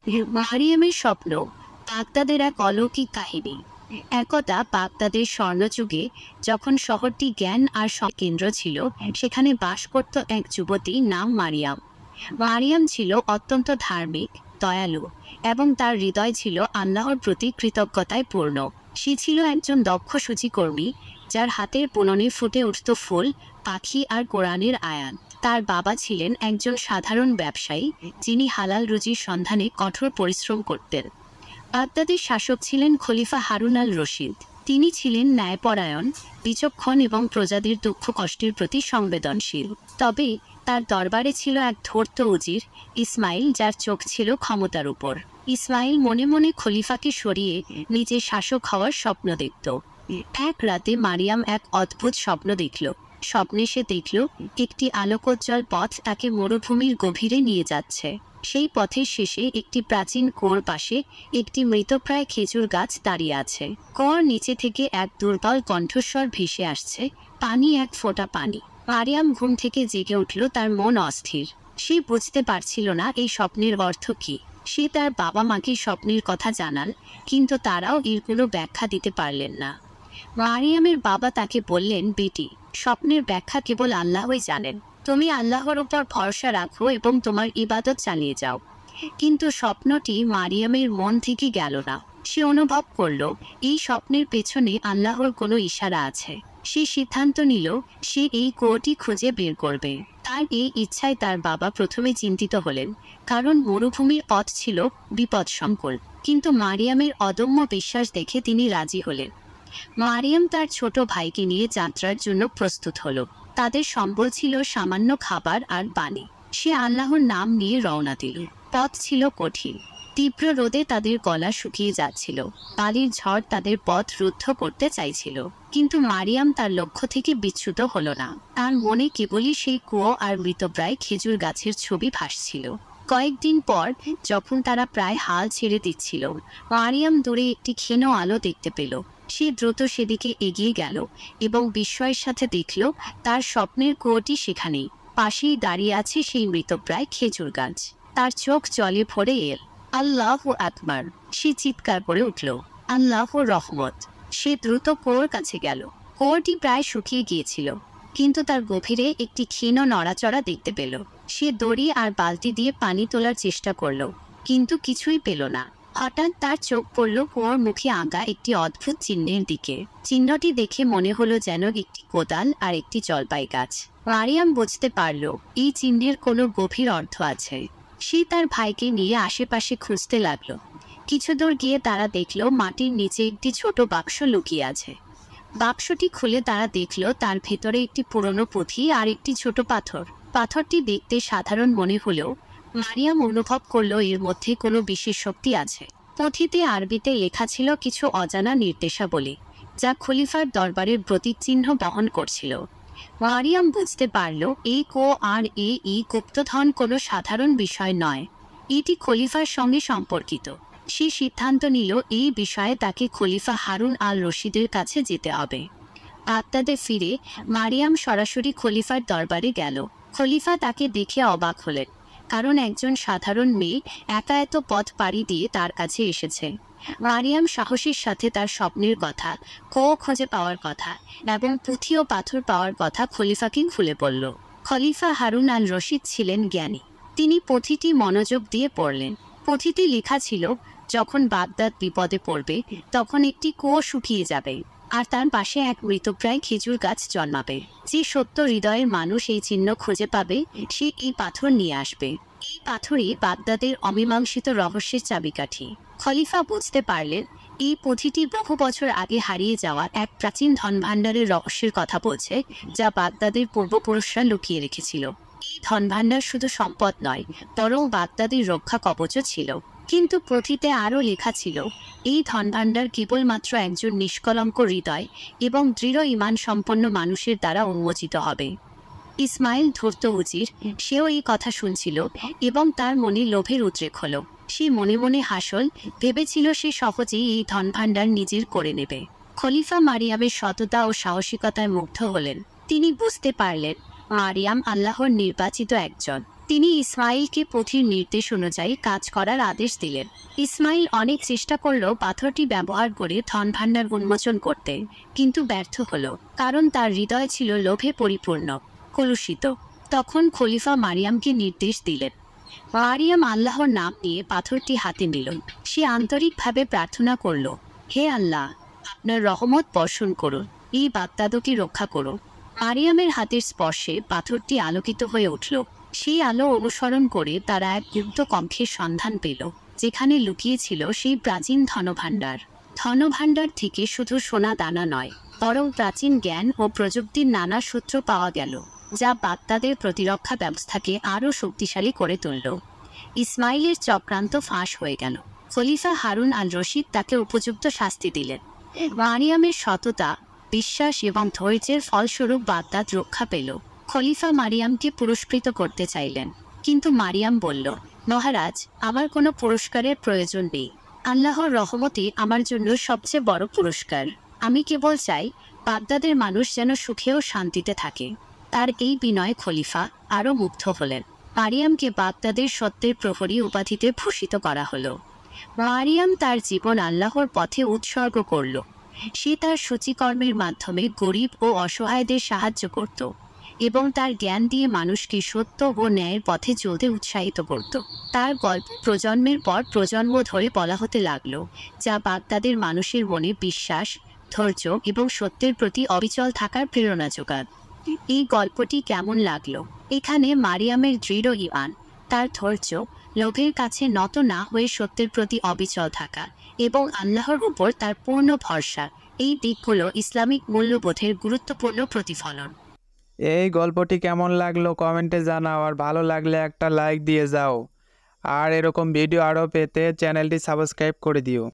মারিয়ামের স্বপ্ন বাগদাদের এক অলৌকিক কাহিনী। একদা বাগদাদের স্বর্ণযুগে যখন শহরটি জ্ঞান আর কেন্দ্র ছিল, সেখানে বাস করত এক যুবতী নাম মারিয়াম। মারিয়াম ছিল অত্যন্ত ধার্মিক, দয়ালু এবং তার হৃদয় ছিল আল্লাহর প্রতি কৃতজ্ঞতায় পূর্ণ। সে ছিল একজন দক্ষ সূচিকর্মী, যার হাতের বুননে ফুটে উঠত ফুল, পাখি আর কোরআনের আয়াত। তার বাবা ছিলেন একজন সাধারণ ব্যবসায়ী, যিনি হালাল রুজির সন্ধানে কঠোর পরিশ্রম করতেন। বাগদাদের শাসক ছিলেন খলিফা হারুন আল রশিদ। তিনি ছিলেন ন্যায়পরায়ণ, বিচক্ষণ এবং প্রজাদের দুঃখ কষ্টের প্রতি সংবেদনশীল। তবে তার দরবারে ছিল এক ধূর্ত উজির, ইসমাইল, যার চোখ ছিল ক্ষমতার উপর। ইসমাইল মনে মনে খলিফাকে সরিয়ে নিজে শাসক হওয়ার স্বপ্ন দেখত। এক রাতে মারিয়াম এক অদ্ভুত স্বপ্ন দেখল। স্বপ্নে সে দেখল একটি আলোকোজ্জ্বল পথ তাকে মরুভূমির গভীরে নিয়ে যাচ্ছে। সেই পথের শেষে একটি প্রাচীন কুয়োর পাশে একটি মৃতপ্রায় খেজুর গাছ দাঁড়িয়ে আছে। কুয়োর নিচে থেকে এক দুর্বল কণ্ঠস্বর ভেসে আসছে, পানি, এক ফোঁটা পানি। মারিয়াম ঘুম থেকে জেগে উঠল, তার মন অস্থির। সে বুঝতে পারছিল না এই স্বপ্নের অর্থ কী। সে তার বাবা মাকে স্বপ্নের কথা জানাল, কিন্তু তারাও এর কোনো ব্যাখ্যা দিতে পারলেন না। মারিয়ামের বাবা তাকে বললেন, বেটি, স্বপ্নের ব্যাখ্যা কেবল আল্লাহই জানেন। তুমি আল্লাহর উপর ভরসা রাখো এবং তোমার ইবাদত চালিয়ে যাও। কিন্তু স্বপ্নটি মারিয়ামের মন থেকে গেল না। সে অনুভব করল এই স্বপ্নের পেছনে আল্লাহর কোনো ইশারা আছে। সে সিদ্ধান্ত নিল সে এই কুয়োটি খুঁজে বের করবে। তার এই ইচ্ছায় তার বাবা প্রথমে চিন্তিত হলেন, কারণ মরুভূমির পথ ছিল বিপদসংকুল। কিন্তু মারিয়ামের অদম্য বিশ্বাস দেখে তিনি রাজি হলেন। মারিয়াম তার ছোট ভাইকে নিয়ে যাত্রার জন্য প্রস্তুত হলো। তাদের সম্বল ছিল সামান্য খাবার আর পানি। সে আল্লাহর নাম নিয়ে রওনা দিল। পথ ছিল কঠিন। তীব্র রোদে তাদের গলা শুকিয়ে যাচ্ছিল। বালির ঝড় তাদের পথ রুদ্ধ করতে চাইছিল। কিন্তু মারিয়াম তার লক্ষ্য থেকে বিচ্যুত হলো না। তার মনে কেবলই সেই কুয়ো আর মৃতপ্রায় খেজুর গাছের ছবি ভাসছিল। কয়েকদিন পর যখন তারা প্রায় হাল ছেড়ে দিচ্ছিল, মারিয়াম দূরে একটি ক্ষীণ আলো দেখতে পেল। সে দ্রুত সেদিকে এগিয়ে গেল এবং বিস্ময়ের সাথে দেখল তার স্বপ্নের কুয়োটি সেখানেই। পাশেই দাঁড়িয়ে আছে সেই মৃতপ্রায় খেজুর গাছ। তার চোখ জলে ভরে এল। আল্লাহু আকবার! সে চিৎকার করে উঠল, আল্লাহর রহমত! সে দ্রুত কুয়োর কাছে গেল। কুয়োটি প্রায় শুকিয়ে গিয়েছিল, কিন্তু তার গভীরে একটি ক্ষীণ নড়াচড়া দেখতে পেল। সে দড়ি আর বালতি দিয়ে পানি তোলার চেষ্টা করল, কিন্তু কিছুই পেল না। হঠাৎ তার চোখ পড়ল কুয়োর মুখে আঁকা একটি অদ্ভুত চিহ্নের দিকে। চিহ্নটি দেখে মনে হলো যেন একটি কোদাল আর একটি জলপাই গাছ। মারিয়াম বুঝতে পারল এই চিহ্নের কোনো গভীর অর্থ আছে। সে তার ভাইকে নিয়ে আশেপাশে খুঁজতে লাগলো। কিছু দূর গিয়ে তারা দেখল মাটির নিচে একটি ছোট বাক্স লুকিয়ে আছে। বাক্সটি খুলে তারা দেখল তার ভেতরে একটি পুরনো পুঁথি আর একটি ছোট পাথর। পাথরটি দেখতে সাধারণ মনে হলেও মারিয়াম অনুভব করল এর মধ্যে কোনো বিশেষ শক্তি আছে। পুঁথিতে আরবিতে লেখা ছিল কিছু অজানা নির্দেশাবলী, যা খলিফার দরবারের প্রতিচিহ্ন বহন করছিল। মারিয়াম বুঝতে পারল এই গুপ্তধন কোনো সাধারণ বিষয় নয়, এটি খলিফার সঙ্গে সম্পর্কিত। সে সিদ্ধান্ত নিল এই বিষয়ে তাকে খলিফা হারুন আল রশিদের কাছে যেতে হবে। বাগদাদে ফিরে মারিয়াম সরাসরি খলিফার দরবারে গেল। খলিফা তাকে দেখে অবাক হলেন, কারণ একজন সাধারণ মেয়ে একা এত পথ পাড়ি দিয়ে তার কাছে এসেছে। মারিয়াম সাহসের সাথে তার স্বপ্নের কথা, কুয়ো খুঁজে পাওয়ার কথা এবং পুঁথি ও পাথর পাওয়ার কথা খলিফাকে খুলে বলল। খলিফা হারুন আল রশিদ ছিলেন জ্ঞানী। তিনি পুঁথিটি মনোযোগ দিয়ে পড়লেন। পুঁথিতে লেখা ছিল, যখন বাগদাদ বিপদে পড়বে তখন একটি কুয়ো শুকিয়ে যাবে আর তার পাশে এক মৃতপ্রায় খেজুর গাছ জন্মাবে। যে সত্য হৃদয়ের মানুষ এই চিহ্ন খুঁজে পাবে, সে এই পাথর নিয়ে আসবে। এই পাথরই বাগদাদের অমীমাংসিত রহস্যের চাবিকাঠি। খলিফা বুঝতে পারলেন এই পুঁথিটি বহু বছর আগে হারিয়ে যাওয়া এক প্রাচীন ধনভাণ্ডারের রহস্যের কথা বলছে, যা বাগদাদের পূর্বপুরুষরা লুকিয়ে রেখেছিল। এই ধনভাণ্ডার শুধু সম্পদ নয়, বরং বাগদাদের রক্ষা কবচও ছিল। কিন্তু পুঁথিতে আরও লেখা ছিল, এই ধনভাণ্ডার কেবলমাত্র একজন নিষ্কলঙ্ক হৃদয় এবং দৃঢ় ঈমান সম্পন্ন মানুষের দ্বারা উন্মোচিত হবে। ইসমাইল ধূর্ত উজির, সেও এই কথা শুনছিল এবং তার মনে লোভের উদ্রেক হলো। সে মনে মনে হাসল, ভেবেছিল সে সহজেই এই ধনভাণ্ডার নিজের করে নেবে। খলিফা মারিয়ামের সততা ও সাহসিকতায় মুগ্ধ হলেন। তিনি বুঝতে পারলেন মারিয়াম আল্লাহর নির্বাচিত একজন। তিনি ইসমাইলকে পুঁথির নির্দেশ অনুযায়ী কাজ করার আদেশ দিলেন। ইসমাইল অনেক চেষ্টা করলেও পাথরটি ব্যবহার করে ধন ভাণ্ডার উন্মোচন করতে, কিন্তু ব্যর্থ হলো, কারণ তার হৃদয় ছিল লোভে পরিপূর্ণ, কলুষিত। তখন খলিফা মারিয়ামকে নির্দেশ দিলেন। মারিয়াম আল্লাহর নাম নিয়ে পাথরটি হাতে নিল। সে আন্তরিকভাবে প্রার্থনা করল, হে আল্লাহ, আপনার রহমত বর্ষণ করুন, এই বাগদাদকে রক্ষা করুন। মারিয়ামের হাতের স্পর্শে পাথরটি আলোকিত হয়ে উঠল। সেই আলো অনুসরণ করে তারা এক গুপ্ত কক্ষের সন্ধান পেল, যেখানে লুকিয়ে ছিল সেই প্রাচীন ধনভাণ্ডার। ধনভাণ্ডার থেকে শুধু সোনা দানা নয়, বরং প্রাচীন জ্ঞান ও প্রযুক্তির নানা সূত্র পাওয়া গেল, যা বাগদাদের প্রতিরক্ষা ব্যবস্থাকে আরও শক্তিশালী করে তুলল। ইসমাইলের চক্রান্ত ফাঁস হয়ে গেল। খলিফা হারুন আল রশিদ তাকে উপযুক্ত শাস্তি দিলেন। মারিয়ামের সততা, বিশ্বাস এবং ধৈর্যের ফলস্বরূপ বাগদাদ রক্ষা পেল। খলিফা মারিয়ামকে পুরস্কৃত করতে চাইলেন, কিন্তু মারিয়াম বলল, মহারাজ, আমার কোনো পুরস্কারের প্রয়োজন নেই। আল্লাহর রহমতই আমার জন্য সবচেয়ে বড় পুরস্কার। আমি কেবল চাই বাগদাদের মানুষ যেন সুখে ও শান্তিতে থাকে। তার এই বিনয় খলিফা আরও মুগ্ধ হলেন। মারিয়ামকে বাগদাদের সত্যের প্রহরী উপাধিতে ভূষিত করা হলো। মারিয়াম তার জীবন আল্লাহর পথে উৎসর্গ করল। সে তার সূচিকর্মের মাধ্যমে গরিব ও অসহায়দের সাহায্য করত এবং তার জ্ঞান দিয়ে মানুষকে সত্য ও ন্যায়ের পথে চলতে উৎসাহিত করত। তার গল্প প্রজন্মের পর প্রজন্ম ধরে বলা হতে লাগল, যা বাগদাদের মানুষের মনে বিশ্বাস, ধৈর্য এবং সত্যের প্রতি অবিচল থাকার প্রেরণা যোগায়। এই গল্পটি কেমন লাগলো? এখানে মারিয়ামের দৃঢ় ঈমান, তার ধৈর্য, লোভের কাছে নত না হয়ে সত্যের প্রতি অবিচল থাকা এবং আল্লাহর উপর তার পূর্ণ ভরসা, এই দিকগুলো ইসলামিক মূল্যবোধের গুরুত্বপূর্ণ প্রতিফলন। এই গল্পটি কেমন লাগলো কমেন্টে জানাও, আর ভালো লাগলে একটা লাইক দিয়ে যাও। আর এরকম ভিডিও আরও পেতে চ্যানেলটি সাবস্ক্রাইব করে দিও।